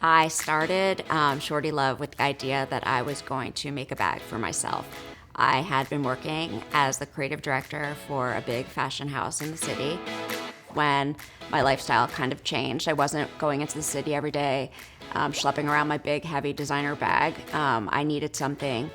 I started ShortyLove with the idea that I was going to make a bag for myself. I had been working as the creative director for a big fashion house in the city. When my lifestyle kind of changed, I wasn't going into the city every day, schlepping around my big, heavy designer bag. I needed something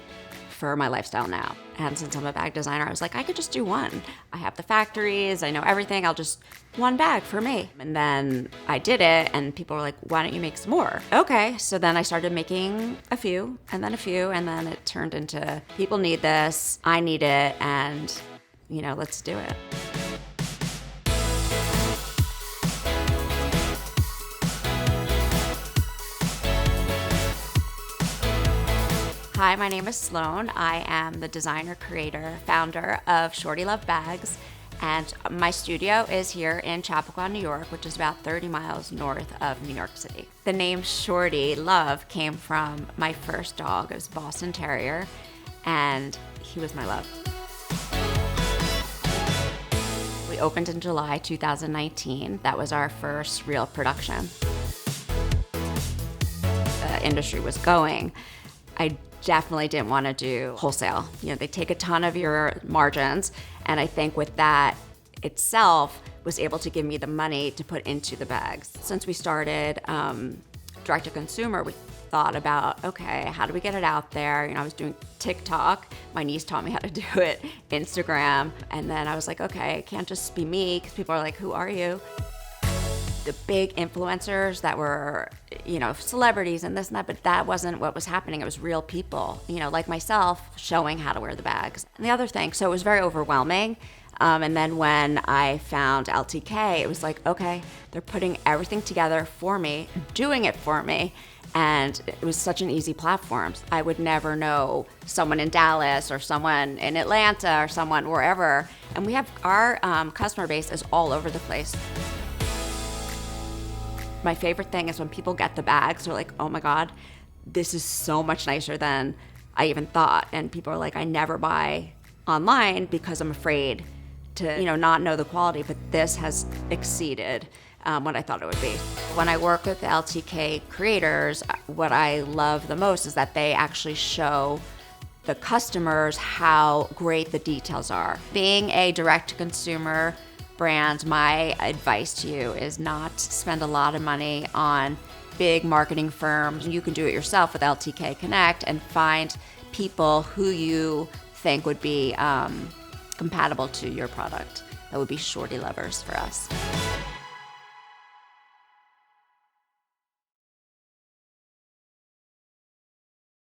for my lifestyle now. And since I'm a bag designer, I was like, I could just do one. I have the factories, I know everything, I'll just, one bag for me. And then I did it, and people were like, why don't you make some more? Okay, so then I started making a few, and then it turned into, people need this, I need it, and let's do it. Hi, my name is Sloane. I am the designer, creator, founder of ShortyLove Bags, and my studio is here in Chappaqua, New York, which is about 30 miles north of New York City. The name ShortyLove came from my first dog. It was a Boston Terrier, and he was my love. We opened in July 2019. That was our first real production. The industry was going. I definitely didn't want to do wholesale. They take a ton of your margins, and I think with that itself was able to give me the money to put into the bags. Since we started direct to consumer, we thought about, okay, how do we get it out there? I was doing TikTok. My niece taught me how to do it, Instagram, and then I was like, okay, it can't just be me, because people are like, who are you? The big influencers that were, celebrities and this and that, but that wasn't what was happening. It was real people, like myself, showing how to wear the bags. And the other thing, so it was very overwhelming. And then when I found LTK, it was like, okay, they're putting everything together for me, doing it for me. And it was such an easy platform. I would never know someone in Dallas or someone in Atlanta or someone wherever. And we have our customer base is all over the place. My favorite thing is when people get the bags, they're like, oh my God, this is so much nicer than I even thought. And people are like, I never buy online because I'm afraid to, not know the quality, but this has exceeded what I thought it would be. When I work with the LTK creators, what I love the most is that they actually show the customers how great the details are. Being a direct-to-consumer brand, my advice to you is not spend a lot of money on big marketing firms. You can do it yourself with LTK Connect and find people who you think would be compatible to your product. That would be shorty lovers for us.